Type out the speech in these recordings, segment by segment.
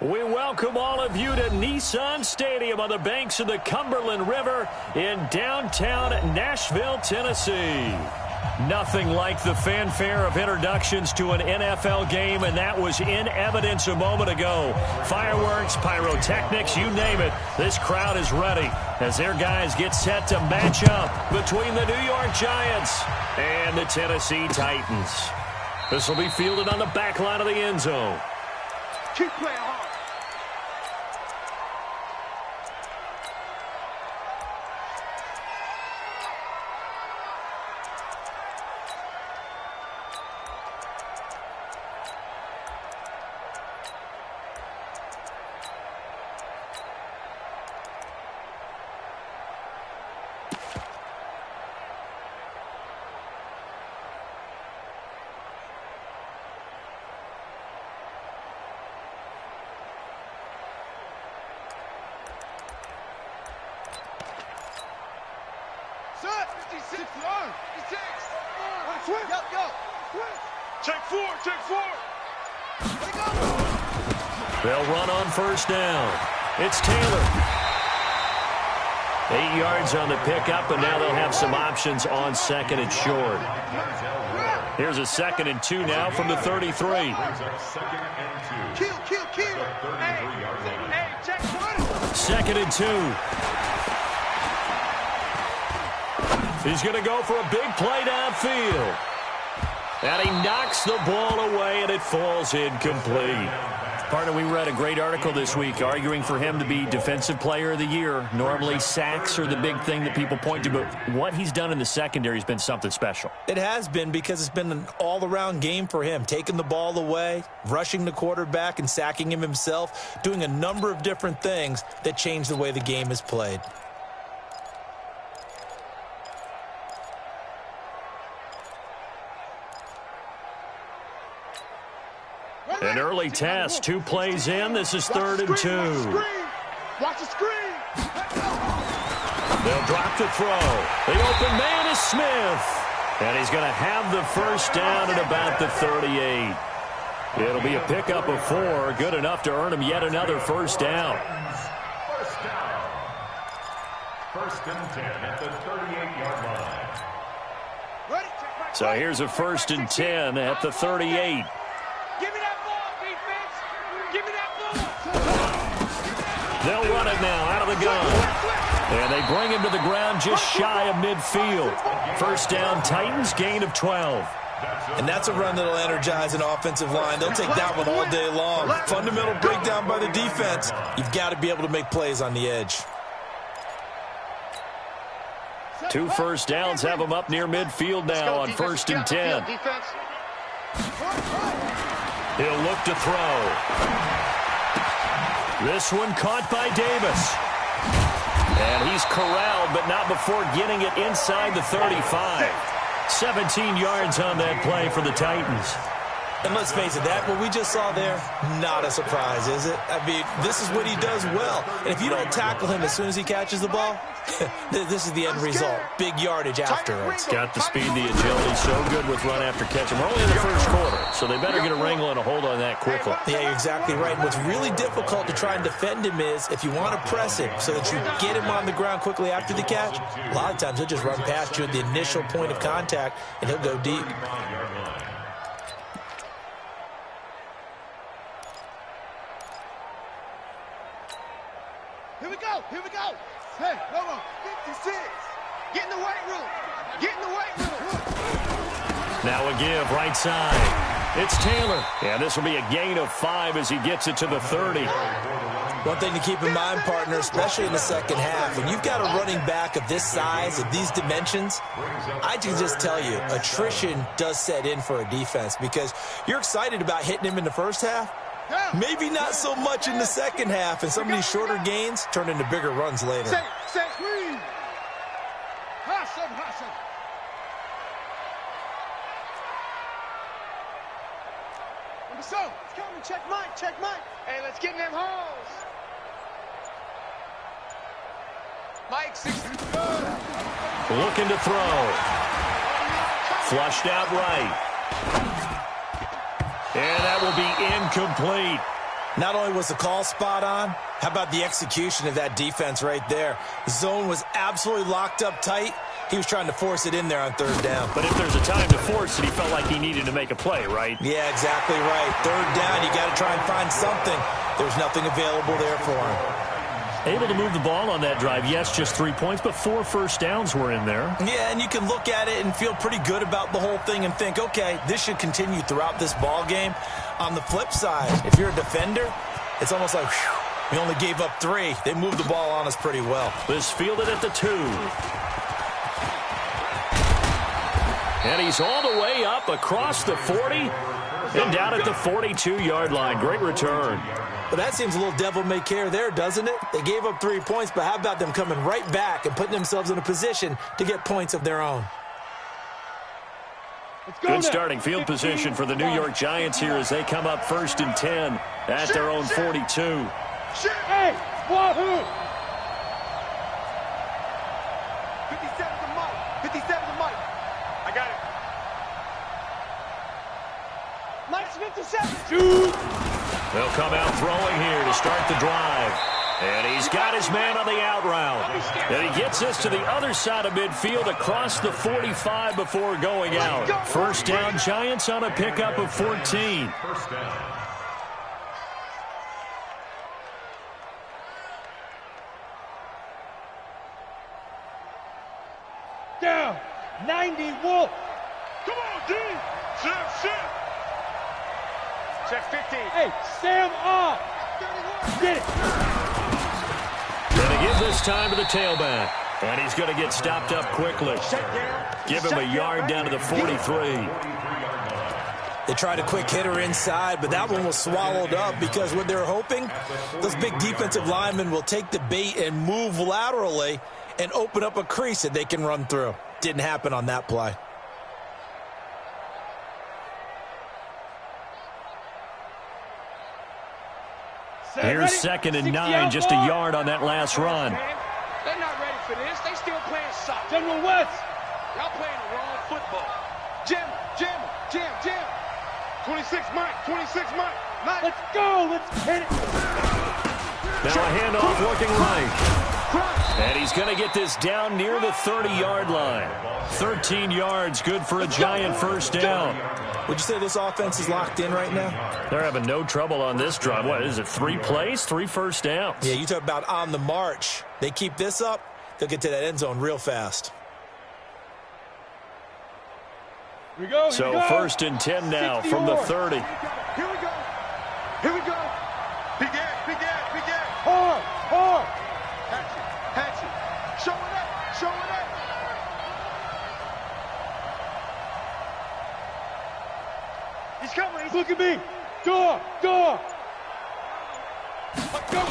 We welcome all of you to Nissan Stadium on the banks of the Cumberland River in downtown Nashville, Tennessee. Nothing like the fanfare of introductions to an NFL game, and that was in evidence a moment ago. Fireworks, pyrotechnics, you name it. This crowd is ready as their guys get set to match up between the New York Giants and the Tennessee Titans. This will be fielded on the back line of the end zone. Keep playing hard. They'll run on first down. It's Taylor. 8 yards on the pickup, and now they'll have some options on second and short. Here's a 2nd and 2 now from the 33. Kill. Hey, check 2nd and 2. He's going to go for a big play downfield. And he knocks the ball away, and it falls incomplete. Partner, we read a great article this week arguing for him to be Defensive Player of the Year. Normally, sacks are the big thing that people point to, but what he's done in the secondary has been something special. It has been, because it's been an all-around game for him, taking the ball away, rushing the quarterback and sacking him himself, doing a number of different things that change the way the game is played. An early test, 2 plays in. This is 3rd and 2. Watch the screen. They'll drop to throw. The open man is Smith. And he's going to have the first down at about the 38. It'll be a pickup of 4, good enough to earn him yet another first down. First and 10 at the 38-yard line. So here's a 1st and 10 at the 38. Give me that ball, defense. Give me that ball. They'll run it now out of the gun. And they bring him to the ground just shy of midfield. First down, Titans, gain of 12. And that's a run that'll energize an offensive line. They'll take that one all day long. Fundamental breakdown by the defense. You've got to be able to make plays on the edge. 2 first downs have him up near midfield now on 1st and 10. He'll look to throw. This one caught by Davis. And he's corralled, but not before getting it inside the 35. 17 yards on that play for the Titans. And let's face it, that what we just saw there, not a surprise, is it? I mean, this is what he does well. And if you don't tackle him as soon as he catches the ball, this is the end result. Big yardage afterwards. Got the speed, the agility, so good with run after catch. And we're only in the first quarter, so they better get a wrangle and a hold on that quickly. Yeah, you're exactly right. And what's really difficult to try and defend him is if you want to press him so that you get him on the ground quickly after the catch, a lot of times he'll just run past you at the initial point of contact, and he'll go deep. Here we go. Hey, come on. 56. Get in the weight room. Get in the weight room. Now a give, right side. It's Taylor. Yeah, this will be a gain of 5 as he gets it to the 30. One thing to keep in mind, partner, especially in the second half, when you've got a running back of this size, of these dimensions, I can just tell you, attrition does set in for a defense because you're excited about hitting him in the first half. Maybe not so much in the second half, and some of these shorter gains turn into bigger runs later. Say, screen. Hustle. So, it's coming. Check Mike. Hey, let's get in them holes. Mike, 6. Looking to throw. Flushed out right. And that will be incomplete. Not only was the call spot on, how about the execution of that defense right there? The zone was absolutely locked up tight. He was trying to force it in there on third down. But if there's a time to force it, he felt like he needed to make a play, right? Yeah, exactly right. Third down, you got to try and find something. There's nothing available there for him. Able to move the ball on that drive. Yes, just 3 points, but 4 first downs were in there. Yeah, and you can look at it and feel pretty good about the whole thing and think, okay, this should continue throughout this ball game. On the flip side, if you're a defender, it's almost like, whew, we only gave up 3. They moved the ball on us pretty well. This fielded at the 2. And he's all the way up across the 40 and down at the 42-yard line. Great return. But that seems a little devil-may-care there, doesn't it? They gave up 3 points, but how about them coming right back and putting themselves in a position to get points of their own? Good starting field position for the New York Giants here as they come up 1st and 10 at their own 42. Hey, wahoo! 57 to Mike. 57 to Mike. I got it. Mike's 57. Shoot! They'll come out throwing here to start the drive. And he's got his man on the out route. And he gets this to the other side of midfield across the 45 before going out. First down, Giants on a pickup of 14. First down. Down. 90 Wolf. Come on, D. Chef. Check 15. Hey, Sam off. Get it. Going to give this time to the tailback. And he's going to get stopped up quickly. Give him a yard down to the 43. They tried a quick hitter inside, but that one was swallowed up because what they're hoping, those big defensive linemen will take the bait and move laterally and open up a crease that they can run through. Didn't happen on that play. Here's 2nd and 9, just a yard on that last run. They're not ready for this. They still playing soccer. General West. Y'all playing the wrong football. Jim. 26 Mike. Let's go. Let's hit it. Now a handoff looking right. And he's going to get this down near the 30-yard line. 13 yards, good for a Giant first down. Would you say this offense is locked in right now? They're having no trouble on this drive. What is it, 3 plays, 3 first downs? Yeah, you talk about on the march. They keep this up, they'll get to that end zone real fast. Here we go. So 1st and 10 now from the 30. Here we go. Big ass. Hard. Hatchet. Show it up. He's coming. Look at me. Door. Let's go.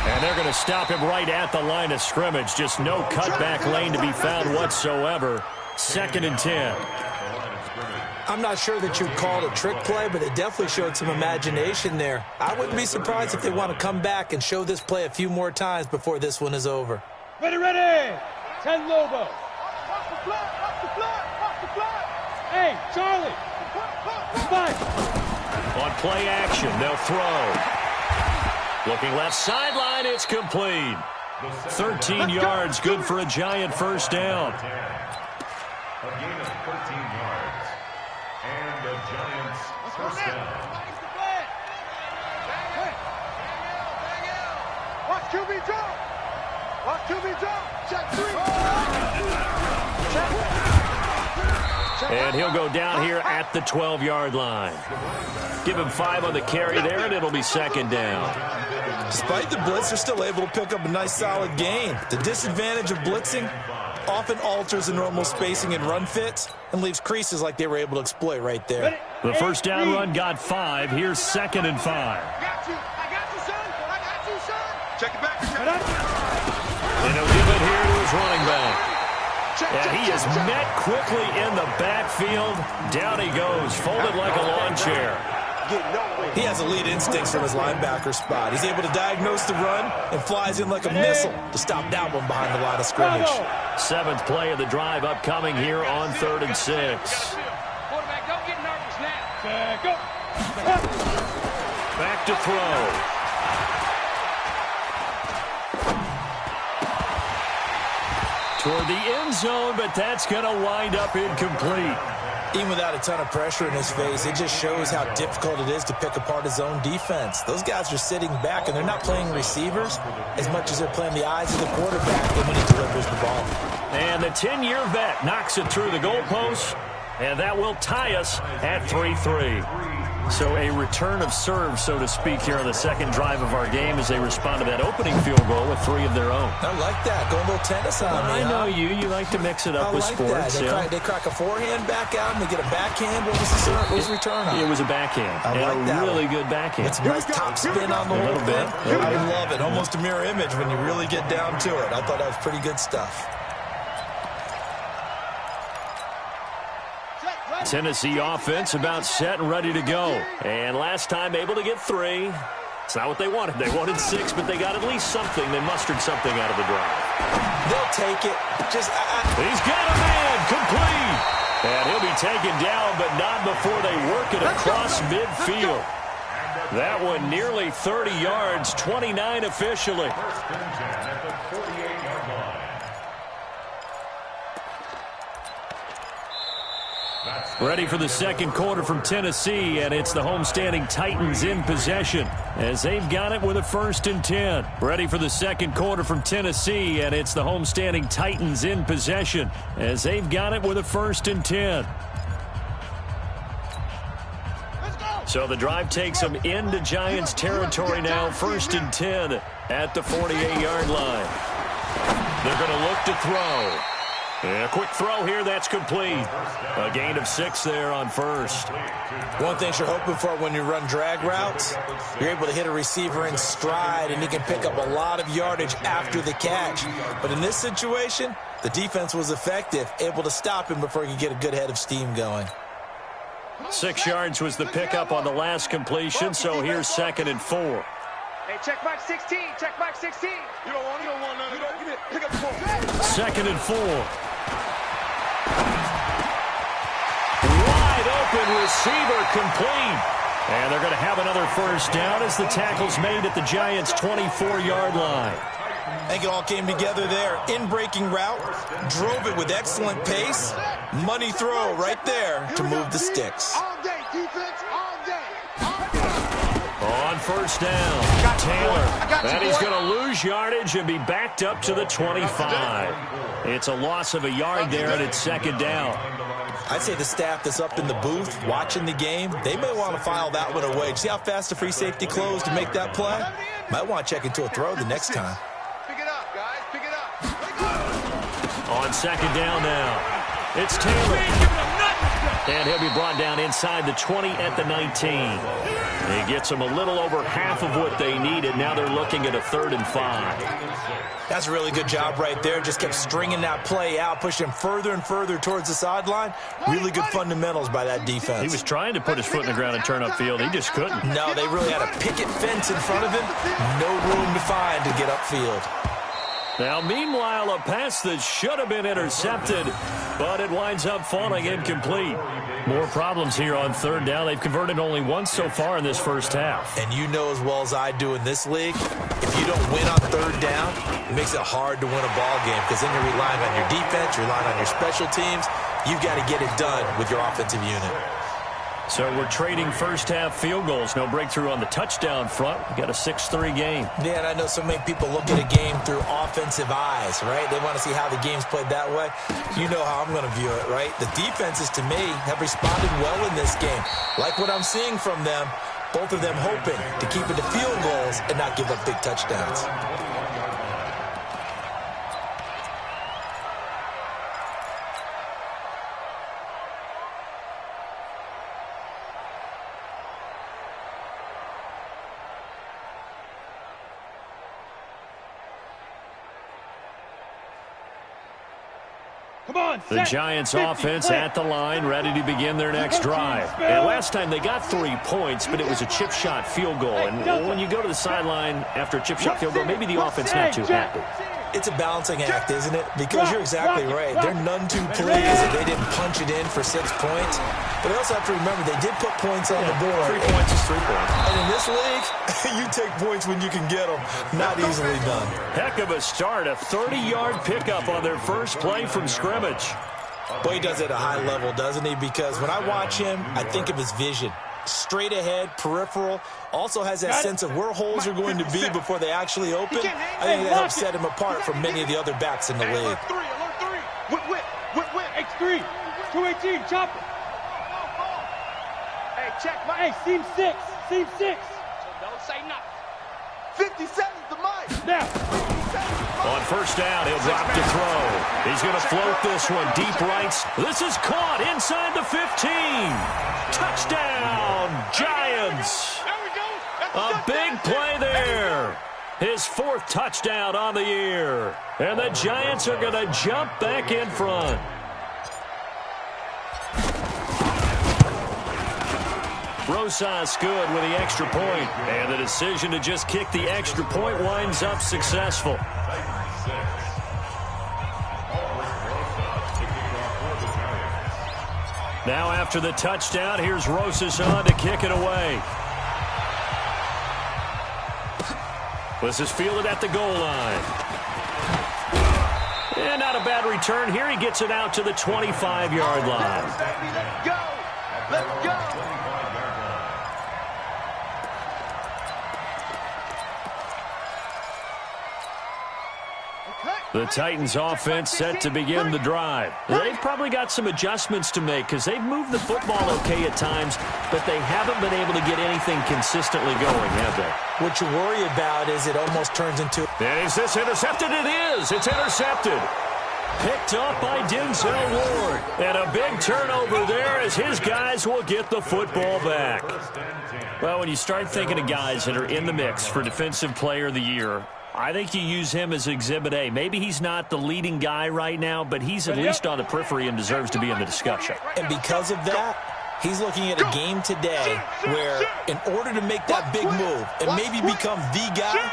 And they're going to stop him right at the line of scrimmage. Just no cutback lane to be found whatsoever. 2nd and 10. I'm not sure that you'd call it a trick play, but they definitely showed some imagination there. I wouldn't be surprised if they want to come back and show this play a few more times before this one is over. Ready. 10 Lobo. Watch the flag. Hey, Charlie. 5. On play action, they'll throw. Looking left sideline, it's complete. 13 yards, good for a Giant first down. A gain of 13 yards. And the Giants first down. Watch QB drop. Check 3. And he'll go down here at the 12-yard line. Give him 5 on the carry there, and it'll be 2nd down. Despite the blitz, they're still able to pick up a nice solid gain. The disadvantage of blitzing often alters the normal spacing and run fits and leaves creases like they were able to exploit right there. The first down run got 5. Here's 2nd and 5. I got you, son. Check it back. And he'll give it here to his running back. And he is met quickly in the backfield. Down he goes, folded like a lawn chair. He has elite instincts from his linebacker spot. He's able to diagnose the run and flies in like a missile to stop that one behind the line of scrimmage. 7th play of the drive upcoming here on 3rd and 6. Quarterback, don't get nervous now. Go. to throw. Toward the end zone, but that's going to wind up incomplete. Even without a ton of pressure in his face, it just shows how difficult it is to pick apart his own defense. Those guys are sitting back, and they're not playing receivers as much as they're playing the eyes of the quarterback when he delivers the ball. And the 10-year vet knocks it through the goalpost, and that will tie us at 3-3. So a return of serve, so to speak, here on the second drive of our game as they respond to that opening fild goal with 3 of their own. I like that. Go a little tennis on me. I know you. You like to mix it up with sports. They crack a forehand back out and they get a backhand. What was the return on? It was a backhand. And a really good backhand. It's a nice top spin on the whole bit. I love it. Almost a mirror image when you really get down to it. I thought that was pretty good stuff. Tennessee offense about set and ready to go. And last time able to get 3. It's not what they wanted. They wanted 6, but they got at least something. They mustered something out of the drive. They'll take it. He's got a man complete. And he'll be taken down, but not before they work it across midfield. That one nearly 30 yards, 29 officially. First and 10 at the 48-yard line. Ready for the second quarter from Tennessee, and it's the homestanding Titans in possession as they've got it with a 1st and 10. Ready for the second quarter from Tennessee, and it's the homestanding Titans in possession as they've got it with a 1st and 10. So the drive takes them into Giants territory now, 1st and 10 at the 48-yard line. They're going to look to throw. And a quick throw here, that's complete. A gain of 6 there on first. One thing you're hoping for when you run drag routes, you're able to hit a receiver in stride, and he can pick up a lot of yardage after the catch. But in this situation, the defense was effective, able to stop him before he could get a good head of steam going. 6 yards was the pickup on the last completion, so here's 2nd and 4. Hey, check back 16. Check back 16. You don't want none. You don't get it. Pick up the ball. 2nd and 4. Wide open receiver complete. And they're going to have another first down as the tackle's made at the Giants' 24-yard line. I think it all came together there. In-breaking route, drove it with excellent pace. Money throw right there to move the sticks. All day, defense, all day. On first down, Taylor. And he's going to lose yardage and be backed up to the 25. It's a loss of a yard there, and it's 2nd down. I'd say the staff that's up in the booth watching the game, they may want to file that one away. See how fast the free safety closed to make that play? Might want to check into a throw the next time. Pick it up, guys. Pick it up. On 2nd down now, it's Taylor. And he'll be brought down inside the 20 at the 19. He gets them a little over half of what they needed. Now they're looking at a 3rd and 5. That's a really good job right there. Just kept stringing that play out, pushing him further and further towards the sideline. Really good fundamentals by that defense. He was trying to put his foot in the ground and turn upfield. He just couldn't. No, they really had a picket fence in front of him. No room to find to get upfield. Now, meanwhile, a pass that should have been intercepted, but it winds up falling incomplete. More problems here on 3rd down. They've converted only once so far in this first half. And you know as well as I do in this league, if you don't win on 3rd down, it makes it hard to win a ball game because then you're relying on your defense, you're relying on your special teams. You've got to get it done with your offensive unit. So we're trading first-half field goals. No breakthrough on the touchdown front. We got a 6-3 game. Yeah, and I know so many people look at a game through offensive eyes, right? They want to see how the game's played that way. You know how I'm going to view it, right? The defenses, to me, have responded well in this game. Like what I'm seeing from them, both of them hoping to keep it to field goals and not give up big touchdowns. The Giants offense at the line, ready to begin their next drive. And last time they got 3 points, but it was a chip shot field goal. And when you go to the sideline after a chip shot field goal, maybe the offense not too happy. It's a balancing act, isn't it? Because you're exactly right. They're none too pleased that they didn't punch it in for 6 points. But they also have to remember they did put points on the board. 3 points is 3 points. And in this league, you take points when you can get them. Not easily done. Heck of a start. A 30-yard pickup on their first play from scrimmage. Boy, he does it at a high level, doesn't he? Because when I watch him, I think of his vision. Straight ahead, peripheral, also has that sense of where holes are going to be before they actually open. I think that helps set him apart from many of the other backs in the league. Alert 3, whip, X3, 218, chop it. Hey, check my, hey, seam 6. So don't say nothing. 57's the mic. Now. On first down, he'll drop to throw. He's going to float this one deep right. This is caught inside the 15. Touchdown, Giants. There we go. A big play there. His 4th touchdown on the year. And the Giants are going to jump back in front. Rosas good with the extra point. And the decision to just kick the extra point winds up successful. Now after the touchdown, here's Rosas on to kick it away. This is fielded at the goal line. And not a bad return here. He gets it out to the 25-yard line. Let's go. Let's go. The Titans offense set to begin the drive. They've probably got some adjustments to make because they've moved the football okay at times, but they haven't been able to get anything consistently going, have they? What you worry about is it almost turns into... And is this intercepted? It is. It's intercepted. Picked up by Denzel Ward. And a big turnover there as his guys will get the football back. Well, when you start thinking of guys that are in the mix for Defensive Player of the Year, I think you use him as Exhibit A. Maybe he's not the leading guy right now, but he's at least on the periphery and deserves to be in the discussion. And because of that, he's looking at a game today where in order to make that big move and maybe become the guy,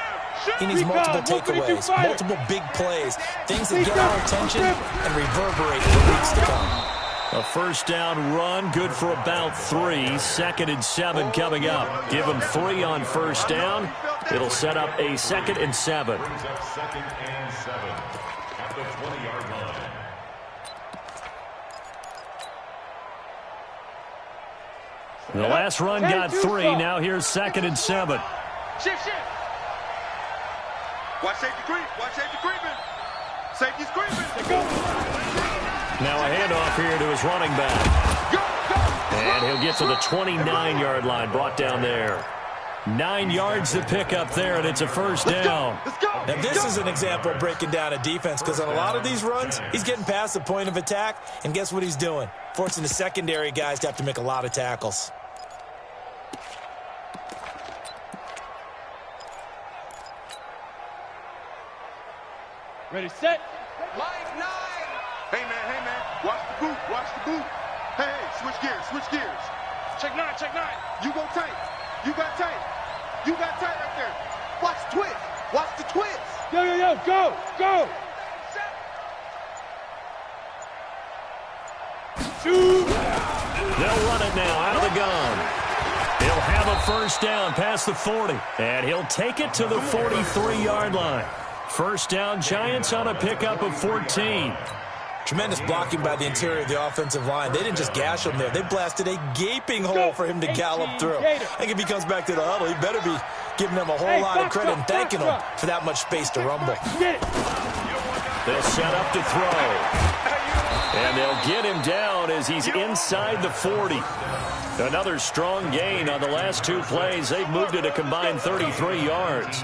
he needs multiple takeaways, multiple big plays, things that get our attention and reverberate for weeks to come. A first down run, good for about 3. 2nd and 7 coming up. Give him 3 on first down. It'll set up a 2nd and 7. Brings up 2nd and 7 at the 20-yard line. The last run got 3. Now here's 2nd and 7. Shift. Watch safety creep. Watch safety creeping. Safety's creeping. Go. Now a handoff here to his running back. Go. And he'll get to the 29-yard line, brought down there. 9 yards to pick up there, and it's a first down. Let's go. Now, this is an example of breaking down a defense because on a lot of these runs, he's getting past the point of attack, and guess what he's doing? Forcing the secondary guys to have to make a lot of tackles. Ready, set. Line 9. Hey, man. Watch the boot. Hey, switch gears. Check 9. You go tight. You got tight right there. Watch the twist. Yo, go. Shoot. They'll run it now out of the gun. He'll have a first down past the 40, and he'll take it to the 43-yard line. First down, Giants on a pickup of 14. Tremendous blocking by the interior of the offensive line. They didn't just gash him there. They blasted a gaping hole for him to gallop through. I think if he comes back to the huddle, he better be giving them a whole lot of credit and thanking them for that much space to rumble. They'll set up to throw. And they'll get him down as he's inside the 40. Another strong gain on the last 2 plays. They've moved it a combined 33 yards.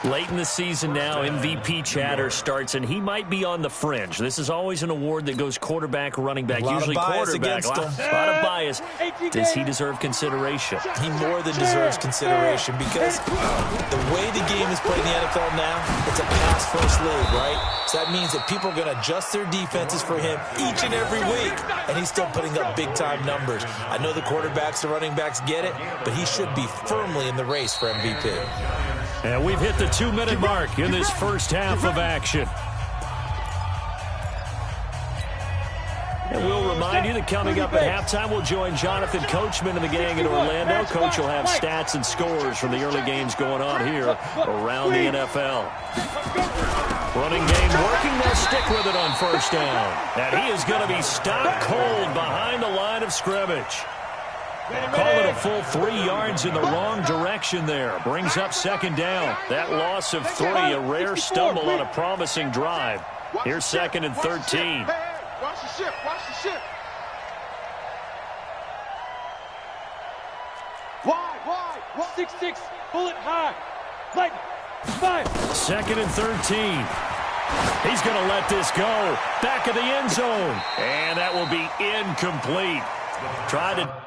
Late in the season now, MVP chatter starts, and he might be on the fringe. This is always an award that goes quarterback, running back, usually quarterback. A lot of bias. Does he deserve consideration? He more than deserves consideration because the way the game is played in the NFL now, it's a pass-first league, right? So that means that people are going to adjust their defenses for him each and every week, and he's still putting up big-time numbers. I know the quarterbacks, the running backs get it, but he should be firmly in the race for MVP. And we've hit the 2-minute mark in this first half of action. And we'll remind you that coming up at halftime, we'll join Jonathan Coachman and the gang in Orlando. Coach will have stats and scores from the early games going on here around the NFL. Running game working. They'll stick with it on first down. And he is going to be stopped cold behind the line of scrimmage. Call it a full 3 yards in the wrong direction there. Brings up second down. That loss of 3, a rare stumble on a promising drive. Here's second and 13. Hey, watch the ship. Watch the ship. Wide. 6-6. Bullet high. Light. 5. Second and 13. He's going to let this go. Back of the end zone. And that will be incomplete. Tried to...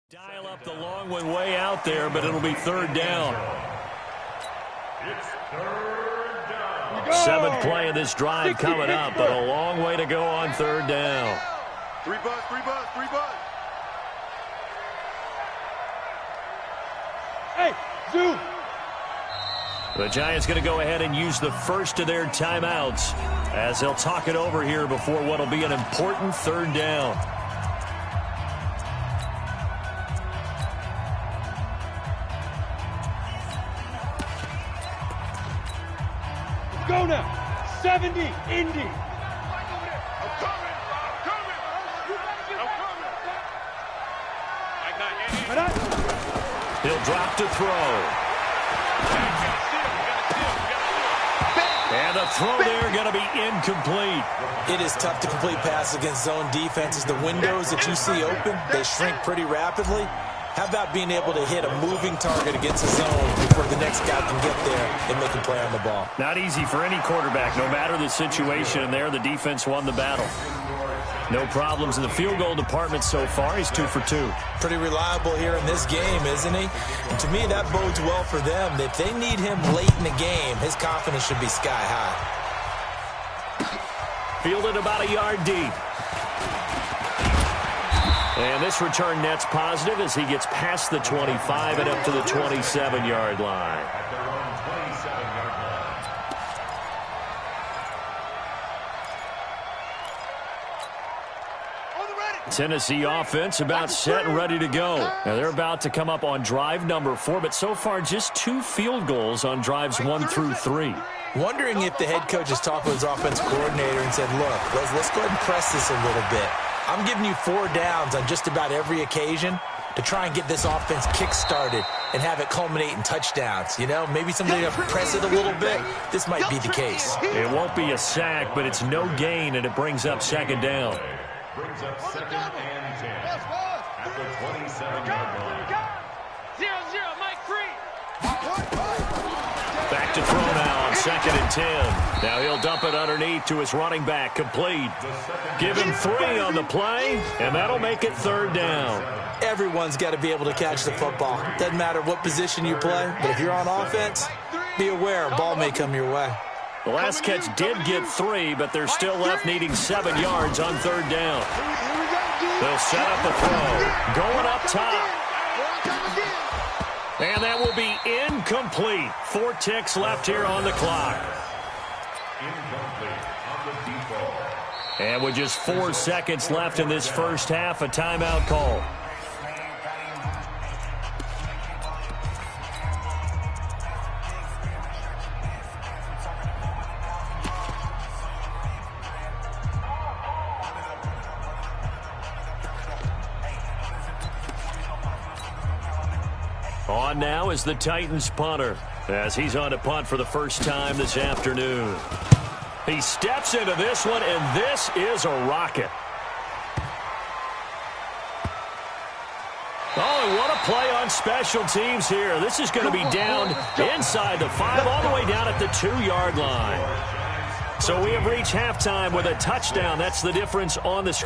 Dial up the long one way out there, but it'll be third down. It's third down. 7th play of this drive coming up, but a long way to go on third down. 3 buzz. Hey, zoom. The Giants going to go ahead and use the first of their timeouts as they'll talk it over here before what will be an important third down. Go now. 70, Indy. I'm coming. He'll drop to throw. And the throw there going to be incomplete. It is tough to complete passes against zone defenses. The windows that you see open, they shrink pretty rapidly. How about being able to hit a moving target against a zone before the next guy can get there and make a play on the ball? Not easy for any quarterback, no matter the situation. And there, the defense won the battle. No problems in the field goal department so far. He's 2 for 2. Pretty reliable here in this game, isn't he? And to me, that bodes well for them. If they need him late in the game, his confidence should be sky high. Fielded about a yard deep. And this return net's positive as he gets past the 25 and up to the 27-yard line. At their own 27-yard line. Tennessee offense about set and ready to go. Now they're about to come up on drive number 4, but so far just 2 field goals on drives 1 through 3. Wondering if the head coach has talked with his offense coordinator and said, look, let's go ahead and press this a little bit. I'm giving you 4 downs on just about every occasion to try and get this offense kick-started and have it culminate in touchdowns. You know, maybe somebody to press it a little bit. This might be the case. It won't be a sack, but it's no gain, and it brings up second down. Brings up second and 10 at the 27-yard line. 0-0, Mike free. Back to throw now on second and 10. Now he'll dump it underneath to his running back, complete. Give him 3 on the play, and that'll make it third down. Everyone's got to be able to catch the football. Doesn't matter what position you play, but if you're on offense, be aware a ball may come your way. The last catch did get 3, but they're still left needing 7 yards on third down. They'll set up the throw. Going up top. And that will be incomplete. 4 ticks left here on the clock. Incomplete on the default. And with just 4 seconds left in this first half, a timeout call. On now is the Titans punter as he's on to punt for the first time this afternoon. He steps into this one, and this is a rocket. Oh, and what a play on special teams here. This is going to be down inside the 5, all the way down at the 2-yard line. So we have reached halftime with a touchdown. That's the difference on the screen.